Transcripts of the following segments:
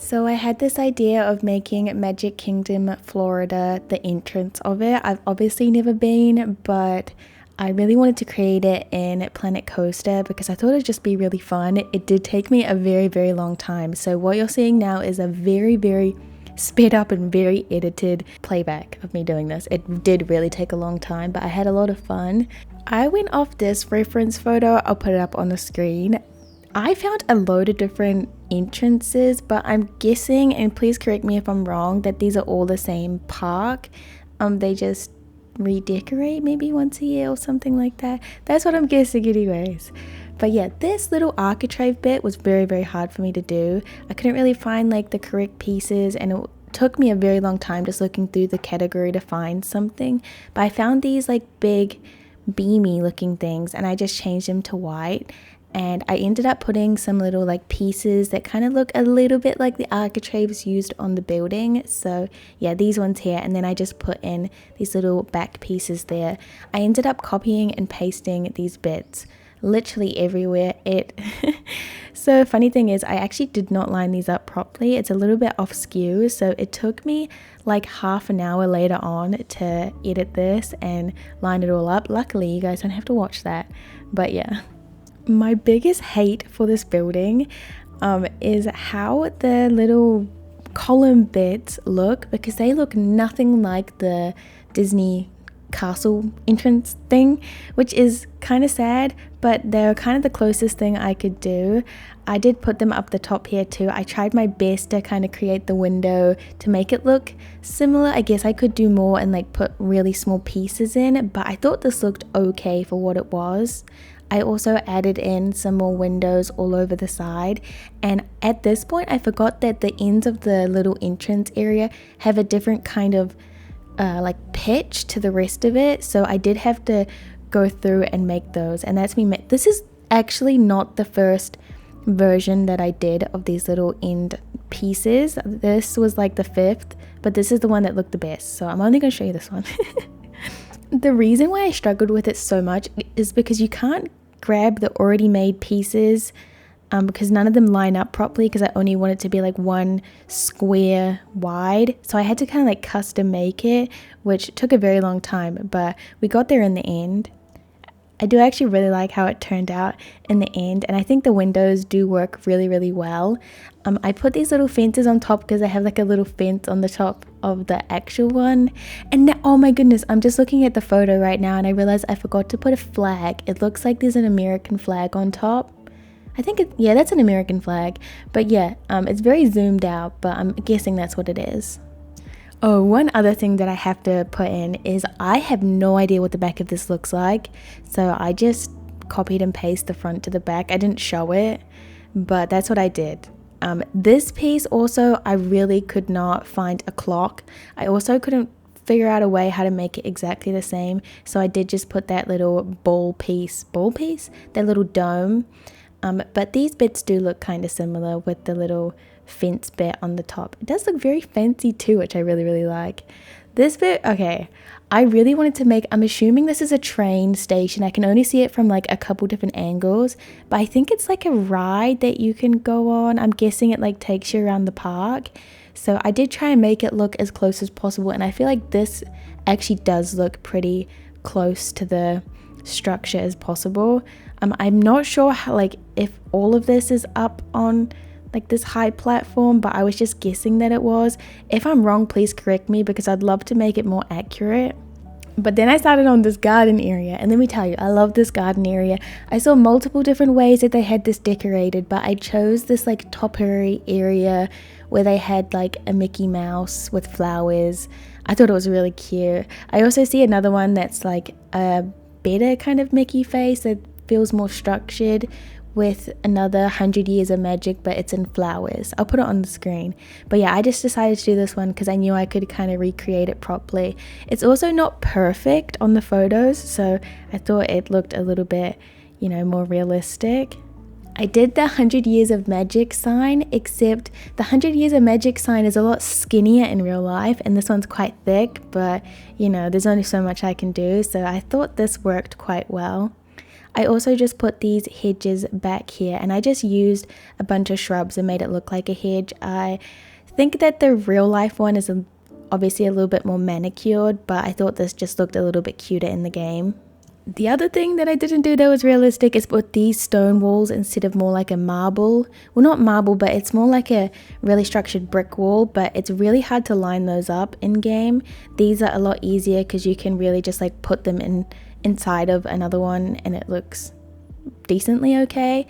So I had this idea of making Magic Kingdom Florida the entrance of it. I've obviously never been, but I really wanted to create it in Planet Coaster because I thought it'd just be really fun. It did take me a very, very long time. So what you're seeing now is a very, very sped up and very edited playback of me doing this. It did really take a long time, but I had a lot of fun. I went off this reference photo. I'll put it up on the screen. I found a load of different entrances, but I'm guessing, and please correct me if I'm wrong, that these are all the same park. They just redecorate maybe once a year or something like that. That's what I'm guessing anyways. But yeah, this little architrave bit was very, very hard for me to do. I couldn't really find like the correct pieces, and it took me a very long time just looking through the category to find something. But I found these like big beamy looking things, and I just changed them to white. And I ended up putting some little like pieces that kind of look a little bit like the architraves used on the building. So yeah, these ones here, and then I just put in these little back pieces there. I ended up copying and pasting these bits literally everywhere. So funny thing is, I actually did not line these up properly. It's a little bit off skew, so it took me like half an hour later on to edit this and line it all up. Luckily you guys don't have to watch that, but yeah. My biggest hate for this building is how the little column bits look, because they look nothing like the Disney castle entrance thing, which is kind of sad, but they're kind of the closest thing I could do. I did put them up the top here too. I tried my best to kind of create the window to make it look similar. I guess I could do more and like put really small pieces in, but I thought this looked okay for what it was. I also added in some more windows all over the side, and at this point I forgot that the ends of the little entrance area have a different kind of like pitch to the rest of it, so I did have to go through and make those, and that's me. This is actually not the first version that I did of these little end pieces. This was like the 5th, but this is the one that looked the best, so I'm only going to show you this one. The reason why I struggled with it so much is because you can't grab the already made pieces because none of them line up properly, because I only want it to be like one square wide. So I had to kind of like custom make it, which took a very long time, but we got there in the end. I do actually really like how it turned out in the end, and I think the windows do work really, really well. I put these little fences on top because I have like a little fence on the top of the actual one. And now, oh my goodness, I'm just looking at the photo right now and I realized I forgot to put a flag. It looks like there's an American flag on top. I think yeah, that's an American flag. But yeah, it's very zoomed out, but I'm guessing that's what it is. Oh, one other thing that I have to put in is I have no idea what the back of this looks like. So I just copied and pasted the front to the back. I didn't show it, but that's what I did. This piece also, I really could not find a clock. I also couldn't figure out a way how to make it exactly the same. So I did just put that little ball piece, that little dome. But these bits do look kind of similar with the little fence bit on the top. It does look very fancy too, which I really, really like. This bit, okay, I really wanted to make, I'm assuming this is a train station. I can only see it from like a couple different angles, but I think it's like a ride that you can go on. I'm guessing it like takes you around the park. So I did try and make it look as close as possible, and I feel like this actually does look pretty close to the structure as possible. I'm not sure how, like, if all of this is up on like this high platform, but I was just guessing that it was. If I'm wrong, please correct me, because I'd love to make it more accurate. But then I started on this garden area, and let me tell you, I love this garden area. I saw multiple different ways that they had this decorated, but I chose this like topiary area where they had like a Mickey Mouse with flowers. I thought it was really cute. I also see another one that's like a better kind of Mickey face that feels more structured, with another 100 Years of Magic, but it's in flowers. I'll put it on the screen. But yeah, I just decided to do this one because I knew I could kind of recreate it properly. It's also not perfect on the photos, so I thought it looked a little bit, you know, more realistic. I did the 100 Years of Magic sign, except the 100 Years of Magic sign is a lot skinnier in real life, and this one's quite thick, but you know, there's only so much I can do, so I thought this worked quite well. I also just put these hedges back here, and I just used a bunch of shrubs and made it look like a hedge. I think that the real life one is obviously a little bit more manicured, but I thought this just looked a little bit cuter in the game. The other thing that I didn't do that was realistic is put these stone walls instead of more like a marble. Well, not marble, but it's more like a really structured brick wall, but it's really hard to line those up in game. These are a lot easier because you can really just like put them inside of another one and it looks decently okay.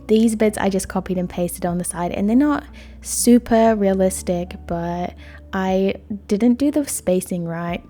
These bits I just copied and pasted on the side, and they're not super realistic, but I didn't do the spacing right.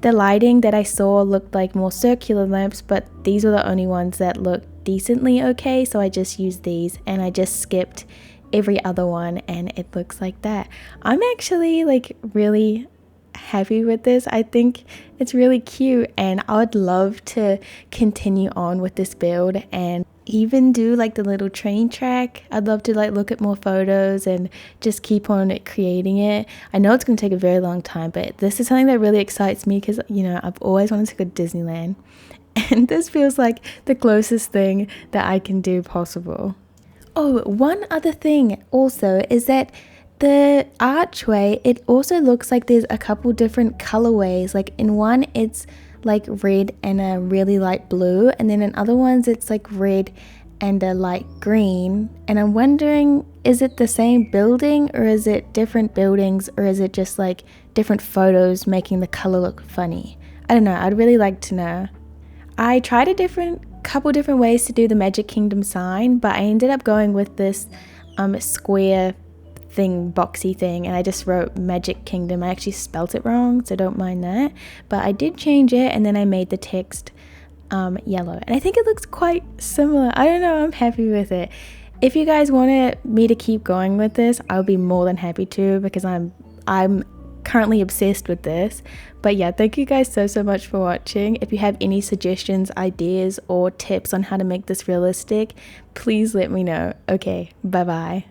The lighting that I saw looked like more circular lamps, but these were the only ones that looked decently okay, so I just used these and I just skipped every other one and it looks like that. I'm actually like really happy with this. I think it's really cute and I would love to continue on with this build and even do like the little train track. I'd love to like look at more photos and just keep on creating it. I know it's going to take a very long time, but this is something that really excites me because, you know, I've always wanted to go to Disneyland and this feels like the closest thing that I can do possible. Oh, one other thing also is that the archway, it also looks like there's a couple different colorways. Like in one it's like red and a really light blue, and then in other ones it's like red and a light green, and I'm wondering, is it the same building or is it different buildings, or is it just like different photos making the color look funny? I don't know, I'd really like to know. I tried a couple different ways to do the Magic Kingdom sign, but I ended up going with this square thing, boxy thing, and I just wrote Magic Kingdom. I actually spelt it wrong, so don't mind that, but I did change it, and then I made the text yellow, and I think it looks quite similar. I don't know, I'm happy with it. If you guys wanted me to keep going with this, I'll be more than happy to, because I'm currently obsessed with this. But yeah, thank you guys so much for watching. If you have any suggestions, ideas, or tips on how to make this realistic, please let me know. Okay, bye bye.